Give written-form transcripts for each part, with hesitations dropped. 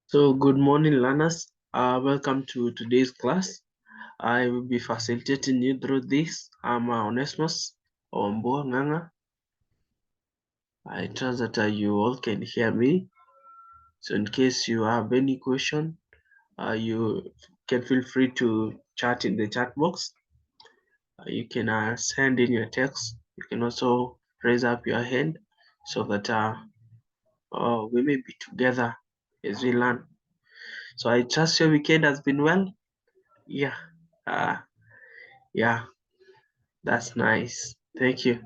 So good morning, learners. Welcome to today's class. I will be facilitating you through this. I'm Onesmus Ombo Nganga. I trust that you all can hear me. So in case you have any question, you can feel free to chat in the chat box. You can send in your text. You can also raise up your hand so that we may be together as we learn. So I trust your weekend has been well. Yeah. Uh, yeah. That's nice. Thank you.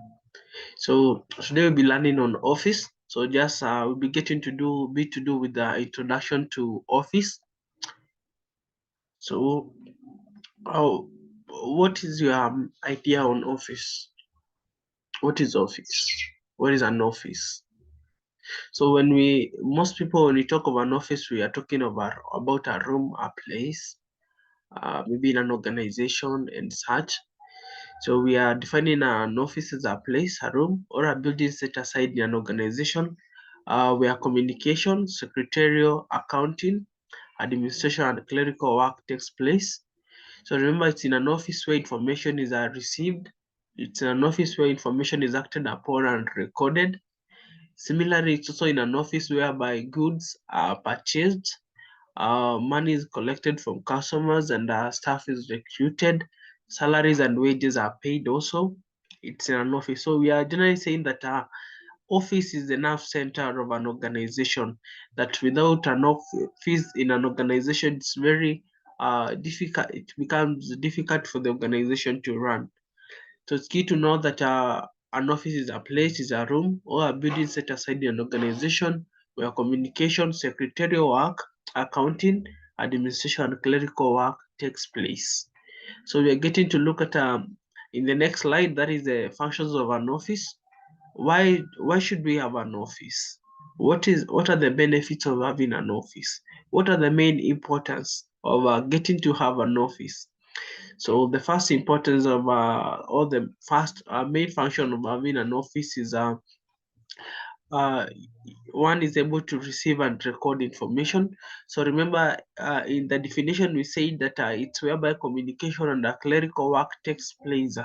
So today we'll be learning on Office. So just we'll be getting to do with the introduction to Office. So what is your idea on Office? What is Office? What is an office? So most people when we talk of an office, we are talking about a room, a place, maybe in an organization and such. So we are defining an office as a place, a room, or a building set aside in an organization where communication, secretarial, accounting, administration, and clerical work takes place. So remember, it's in an office where information is received. It's in an office where information is acted upon and recorded. Similarly, it's also in an office whereby goods are purchased, money is collected from customers, and staff is recruited. Salaries and wages are paid also. It's in an office. So we are generally saying that office is the nerve center of an organization, that without an office in an organization, it's very difficult. It becomes difficult for the organization to run. So it's key to know that an office is a place, is a room, or a building set aside in an organization where communication, secretarial work, accounting, administration, and clerical work takes place. So we are getting to look at in the next slide, that is the functions of an office. Why should we have an office? What are the benefits of having an office? What are the main importance of getting to have an office? So the first importance of or the first main function of having an office is uh, one is able to receive and record information. So remember, in the definition, we say that it's whereby communication and clerical work takes place.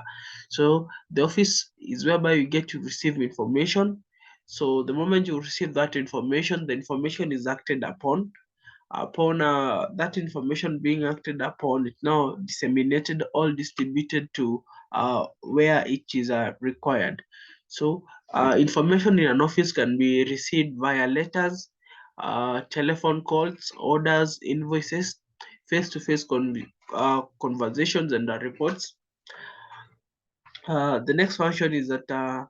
So the office is whereby you get to receive information. So the moment you receive that information, the information is acted upon. Upon that information being acted upon, it's now disseminated or distributed to where it is required. So information in an office can be received via letters, telephone calls, orders, invoices, face-to-face conversations, and reports. The next function is that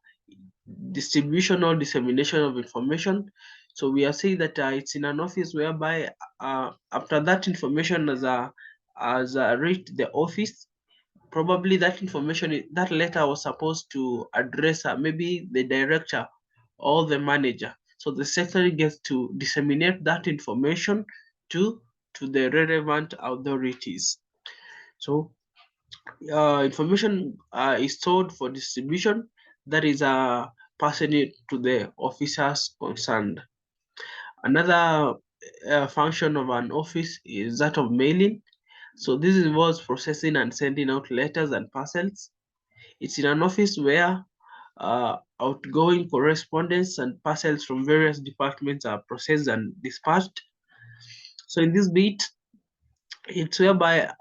distribution or dissemination of information. So we are saying that it's in an office whereby after that information has reached the office, probably that information, that letter was supposed to address maybe the director or the manager. So the secretary gets to disseminate that information to the relevant authorities. So information is stored for distribution, that is passing it to the officers concerned. Another function of an office is that of mailing. So this involves processing and sending out letters and parcels. It's in an office where outgoing correspondence and parcels from various departments are processed and dispatched. So in this bit, it's whereby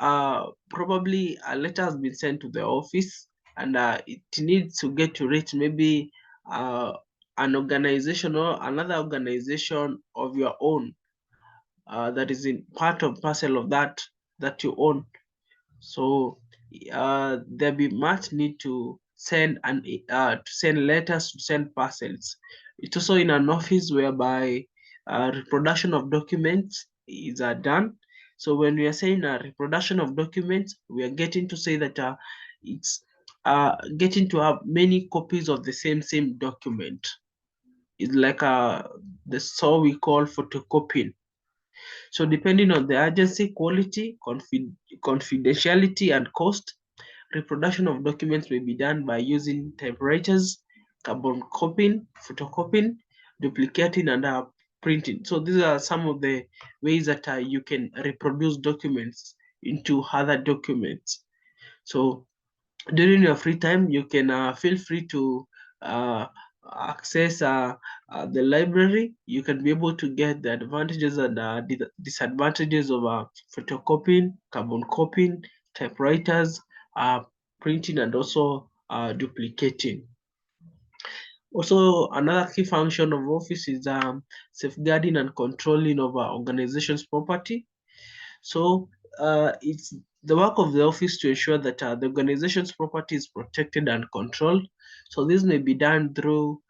probably a letter has been sent to the office, and it needs to get to reach maybe uh, an organization or another organization of your own that is in part of parcel of that you own. So there be much need to send letters, to send parcels. It's also in an office whereby reproduction of documents is done. So when we are saying reproduction of documents, we are getting to say that it's getting to have many copies of the same document. It's like the so we call photocopying. So depending on the urgency, quality, confidentiality, and cost, reproduction of documents may be done by using typewriters, carbon copying, photocopying, duplicating, and printing. So these are some of the ways that you can reproduce documents into other documents. So during your free time, you can feel free to uh, access the library. You can be able to get the advantages and disadvantages of photocopying, carbon copying, typewriters, printing, and also duplicating. Also, another key function of office is safeguarding and controlling of our organization's property. So it's the work of the office to ensure that the organization's property is protected and controlled. So this may be done through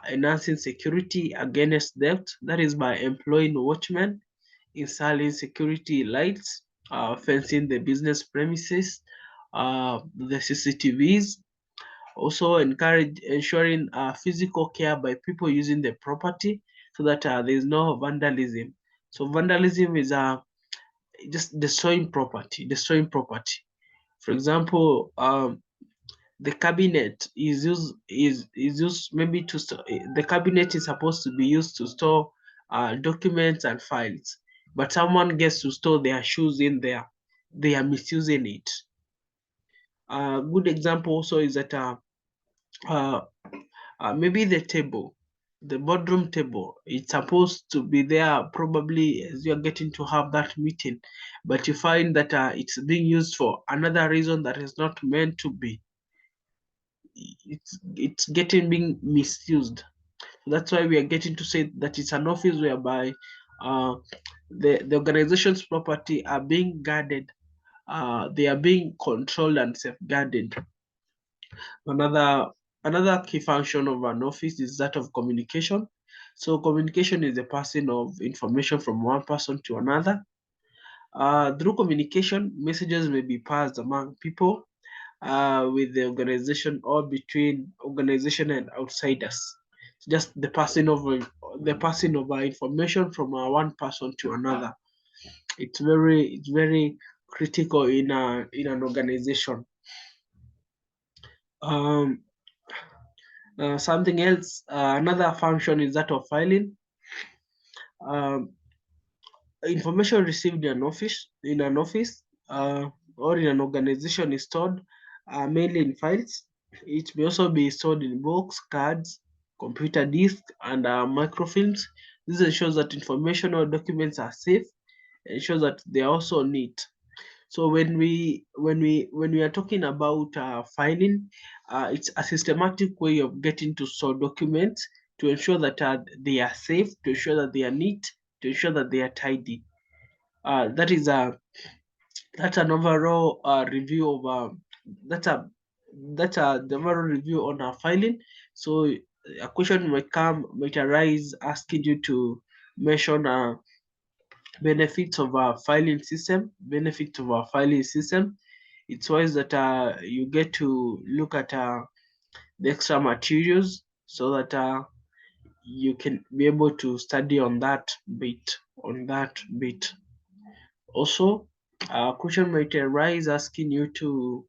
enhancing security against theft, that is by employing watchmen, installing security lights, fencing the business premises, the CCTVs, also encourage ensuring physical care by people using the property so that there is no vandalism. So vandalism is just destroying property. For example, the cabinet is used maybe to store. The cabinet is supposed to be used to store documents and files, but someone gets to store their shoes in there. They are misusing it. A good example also is that uh, maybe the boardroom table, it's supposed to be there probably as you're getting to have that meeting, but you find that it's being used for another reason that is not meant to be. It's getting being misused. That's why we are getting to say that it's an office whereby uh, the organization's property are being guarded, they are being controlled and safeguarded. Another key function of an office is that of communication. So communication is the passing of information from one person to another. Through communication, messages may be passed among people with the organization or between organization and outsiders. Just the passing of information from one person to another. It's very critical in an organization. Um, Something else, another function is that of filing. Um, Information received in an office or in an organization is stored mainly in files. It may also be stored in books, cards, computer disks, and microfilms. This ensures that information or documents are safe. It ensures that they are also neat. So when we are talking about filing, it's a systematic way of getting to store documents to ensure that they are safe, to ensure that they are neat, to ensure that they are tidy. That is that's an overall review of that's a the overall review on our filing. So a question might arise asking you to mention benefits of our filing system. Benefits of our filing system. It's wise that you get to look at the extra materials so that you can be able to study on that bit. Also, a question might arise asking you to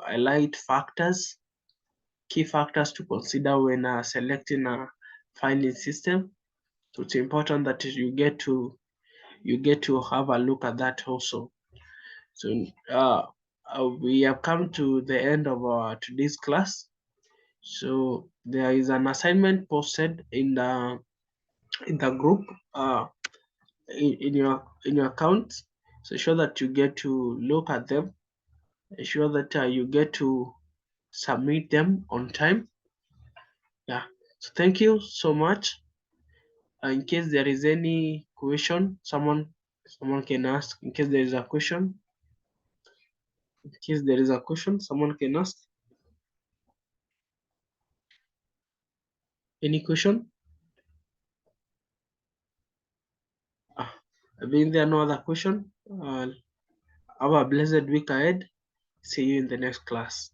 highlight key factors to consider when selecting a filing system. So it's important that you get to have a look at that also. So we have come to the end of our today's class. So there is an assignment posted in the group in your account. So ensure that you get to look at them. Ensure that you get to submit them on time. Yeah. So thank you so much. In case there is any question, someone can ask. In case there is a question, someone can ask. Any question? Being there no other question, have a blessed week ahead. See you in the next class.